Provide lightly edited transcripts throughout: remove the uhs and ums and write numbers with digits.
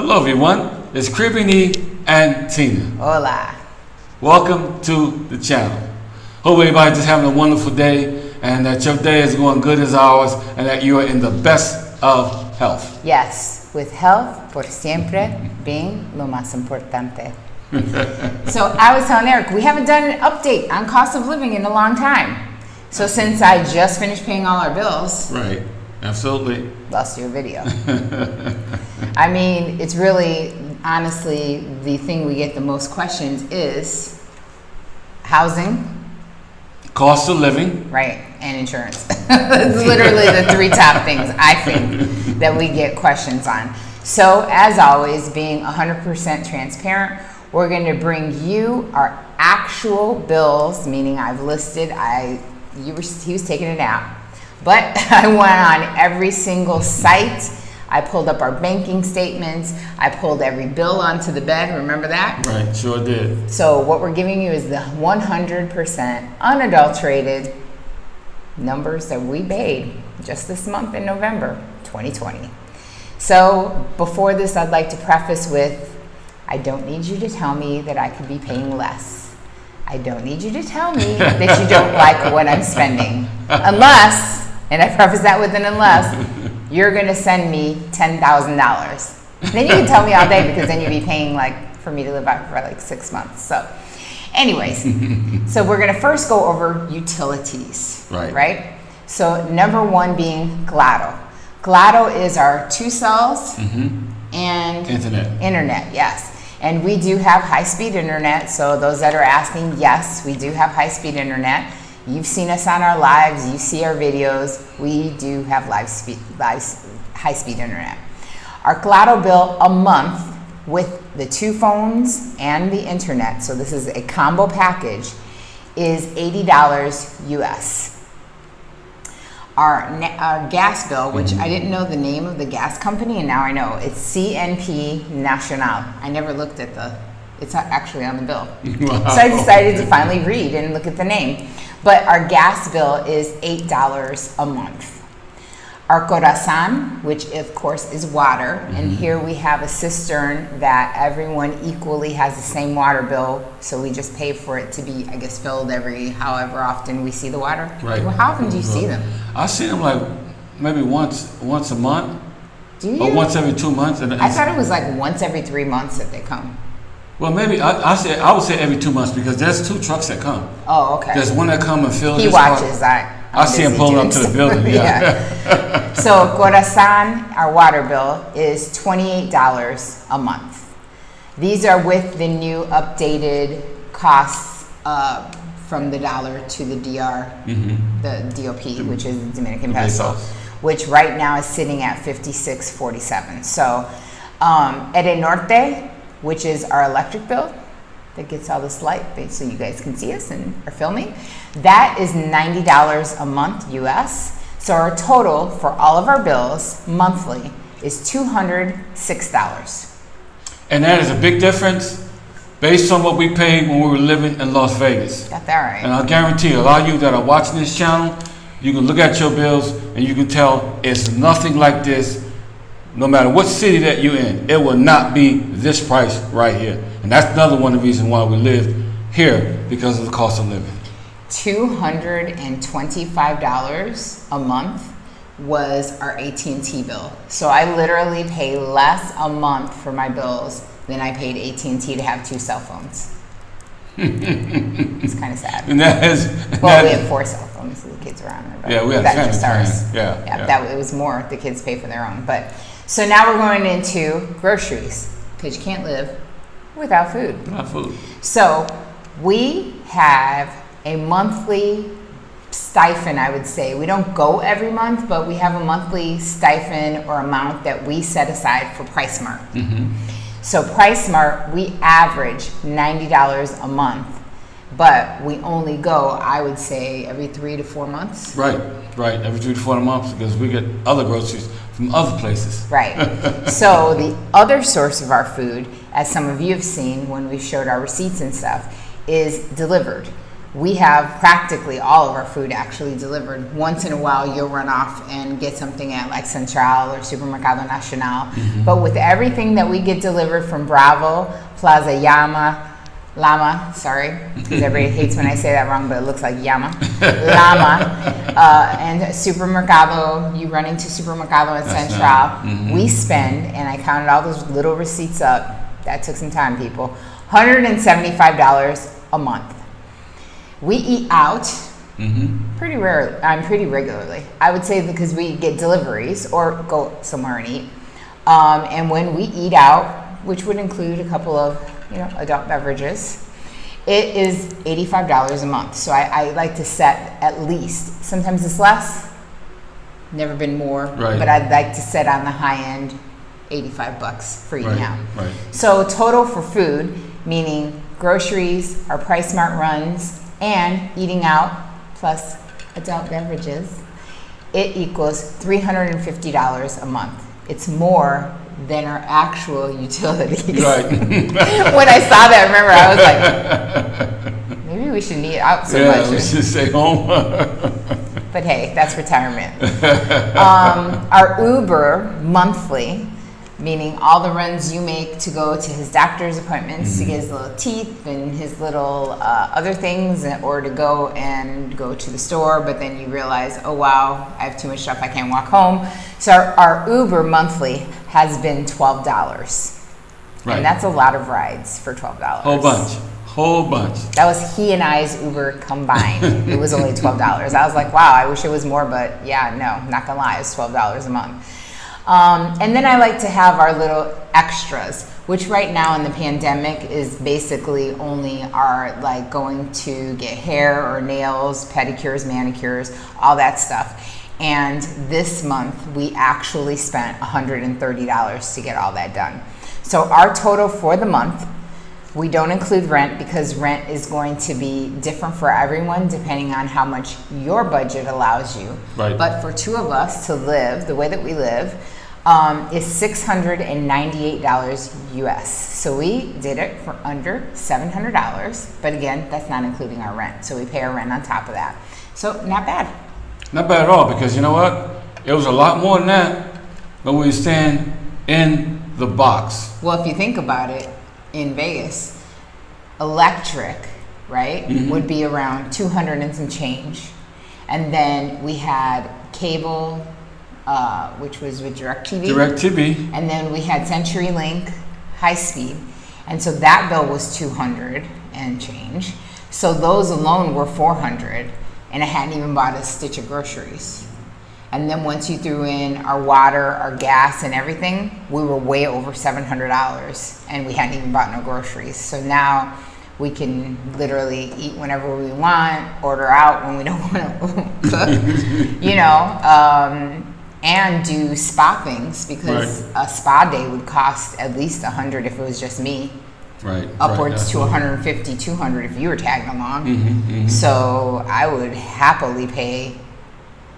Hello everyone, it's Cribini and Tina. Hola. Welcome to the channel. Hope everybody's just having a wonderful day and that your day is going good as ours and that you are in the best of health. Yes, with health, por siempre, bien lo más importante. So I was telling Eric, we haven't done an update on cost of living in a long time. So since I just finished paying all our bills. Right, absolutely. Lost your video. I mean, it's really, honestly, the thing we get the most questions is housing. Cost of living. Right, and insurance. It's literally the three top things, I think, that we get questions on. So, as always, being 100% transparent, we're going to bring you our actual bills, meaning I've listed, he was taking a nap, but I went on every single site. I pulled up our banking statements. I pulled every bill onto the bed. Remember that? Right, sure did. So what we're giving you is the 100% unadulterated numbers that we paid just this month in November 2020. So before this, I'd like to preface with, I don't need you to tell me that I could be paying less. I don't need you to tell me that you don't like what I'm spending. Unless, and I preface that with an unless, you're going to send me $10,000. Then you can tell me all day because then you'd be paying for me to live out for like 6 months. So anyways, so we're going to first go over utilities, right? So number one being Glado. Glado is our 2 cells and internet, yes. And we do have high-speed internet. So those that are asking, yes, we do have high-speed internet. You've seen us on our lives, you see our videos, we do have high-speed internet. Our Glado bill a month with the 2 phones and the internet, so this is a combo package, is $80 US. Our gas bill, which I didn't know the name of the gas company, and now I know, it's CNP Nacional. I never looked at it's actually on the bill. Wow. So I decided to finally read and look at the name. But our gas bill is $8 a month. Our Corazon, which of course is water, and here we have a cistern that everyone equally has the same water bill, so we just pay for it to be, I guess, filled however often we see the water. Right. Well, how often do you see them? I see them like maybe once a month. Do you? Or once every 2 months. I thought it was like once every 3 months that they come. Well, maybe I would say every 2 months because there's 2 trucks that come. Oh, okay. There's one that come and fill. He watches that. I see him pulling up to the building. Yeah. So Corazon, our water bill, is $28 a month. These are with the new updated costs from the dollar to the DR, the DOP, which is the Dominican peso, which right now is sitting at 56.47. So Ede Norte, which is our electric bill that gets all this light so you guys can see us and are filming, that is $90 a month US. So our total for all of our bills monthly is $206. And that is a big difference based on what we paid when we were living in Las Vegas. Got that right. And I guarantee a lot of you that are watching this channel, you can look at your bills and you can tell it's nothing like this. No matter what city that you're in, it will not be this price right here. And that's another one of the reasons why we live here, because of the cost of living. $225 a month was our AT&T bill. So I literally pay less a month for my bills than I paid AT&T to have 2 cell phones. It's kind of sad. And that is, well, we have 4 cell phones, so the kids are on it. Yeah, we have that's family just ours. plan. Yeah. That it was more. The kids pay for their own. But so now we're going into groceries because you can't live without food. Without food. So we have a monthly stipend, I would say. We don't go every month, but we have a monthly stipend or amount that we set aside for PriceSmart. So PriceSmart, we average $90 a month, but we only go, I would say, every 3 to 4 months. Right, every 3 to 4 months because we get other groceries from other places. Right. So the other source of our food, as some of you have seen when we showed our receipts and stuff, is delivered. we have practically all of our food actually delivered. Once in a while, you'll run off and get something at like Central or Supermercado Nacional. But with everything that we get delivered from Bravo, Plaza Llama, sorry, because everybody hates when I say that wrong, but it looks like Llama, and Supermercado, you run into Supermercado and Central, we spend, and I counted all those little receipts up, that took some time, people, $175 a month. We eat out pretty regularly. I would say because we get deliveries or go somewhere and eat. And when we eat out, which would include a couple of adult beverages, it is $85 a month. So I like to set at least, sometimes it's less, never been more, but I'd like to set on the high end $85 for eating out. Right. So total for food, meaning groceries, our Price Mart runs, and eating out plus adult beverages, it equals $350 a month. It's more than our actual utilities. Right. When I saw that, remember, I was like, maybe we should eat out so much. Yeah, we should stay home. But hey, that's retirement. Our Uber monthly, meaning all the runs you make to go to his doctor's appointments to get his little teeth and his little other things, or to go to the store, but then you realize, oh wow, I have too much stuff, I can't walk home. So our Uber monthly has been $12. Right. And that's a lot of rides for $12. Whole bunch. That was he and I's Uber combined. It was only $12. I was like, wow, I wish it was more, but yeah, no, not gonna lie, it's $12 a month. And then I like to have our little extras, which right now in the pandemic is basically only our like going to get hair or nails, pedicures, manicures, all that stuff. And this month we actually spent $130 to get all that done. So our total for the month, we don't include rent because rent is going to be different for everyone depending on how much your budget allows you. Right. But for two of us to live the way that we live is $698 US. So we did it for under $700. But again, that's not including our rent. So we pay our rent on top of that. So not bad. Not bad at all, because you know what? It was a lot more than that when we were staying in the box. Well, if you think about it, in Vegas, electric, right, would be around 200 and some change. And then we had cable, which was with DirecTV. And then we had CenturyLink, high speed. And so that bill was 200 and change. So those alone were 400. And I hadn't even bought a stitch of groceries. And then once you threw in our water, our gas, and everything, we were way over $700, and we hadn't even bought no groceries. So now we can literally eat whenever we want, order out when we don't want to cook, and do spa things, because a spa day would cost at least $100 if it was just me. Right. Upwards to $150, $200 if you were tagging along. So I would happily pay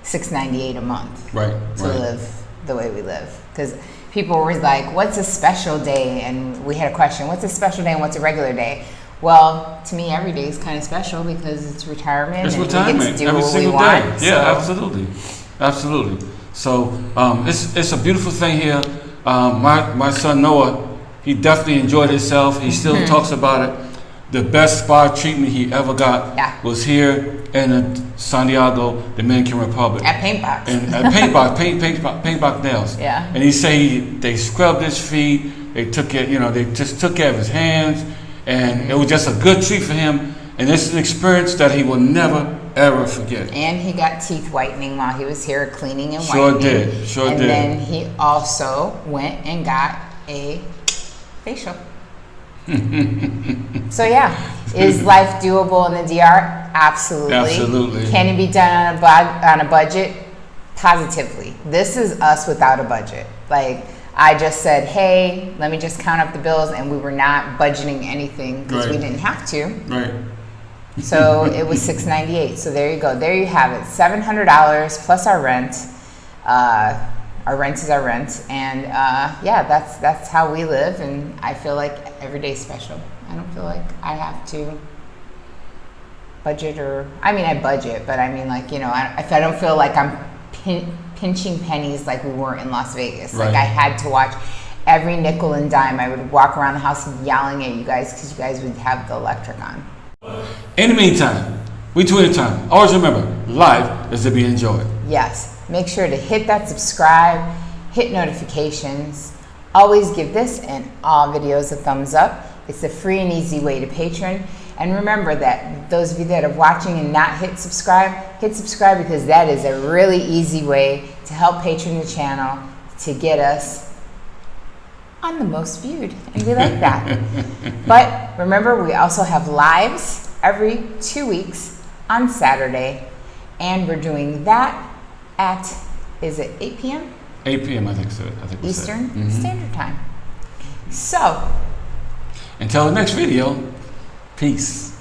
$698 a month to live the way we live. Because people were like, what's a special day? And we had a question, what's a special day and what's a regular day? Well, to me, every day is kind of special because it's retirement. It's and retirement. we get to do every what single we day. want. Yeah, absolutely. So it's a beautiful thing here. My son Noah, he definitely enjoyed himself. He still talks about it. The best spa treatment he ever got was here in Santiago, Dominican Republic. At Paintbox. And at Paintbox Nails. Yeah. And he said they scrubbed his feet. They took it, they just took care of his hands, and it was just a good treat for him. And it's an experience that he will never ever forget. And he got teeth whitening while he was here, cleaning and Sure whitening. did. And then he also went and got a facial. So yeah, is life doable in the DR? Absolutely. Can it be done on a budget? Positively. This is us without a budget. Like, I just said, hey, let me just count up the bills, and we were not budgeting anything because we didn't have to. Right. So it was $698. So there you go. There you have it. $700 plus our rent. Our rent is our rent, and that's how we live. And I feel like every day's special. I don't feel like I have to budget, or I budget, but I mean, like, you know, if I don't feel like I'm pinching pennies like we were in Las Vegas. Right. Like I had to watch every nickel and dime. I would walk around the house yelling at you guys because you guys would have the electric on. In the meantime, between the time, always remember, life is to be enjoyed. Yes. Make sure to hit that subscribe, hit notifications. Always give this and all videos a thumbs up. It's a free and easy way to patron. And remember that those of you that are watching and not hit subscribe because that is a really easy way to help patron the channel to get us on the most viewed. And we like that. But remember, we also have lives every 2 weeks on Saturday. And we're doing that at, is it 8 p.m.? 8 p.m. I think so. Eastern Standard Time. So, until the next video, peace.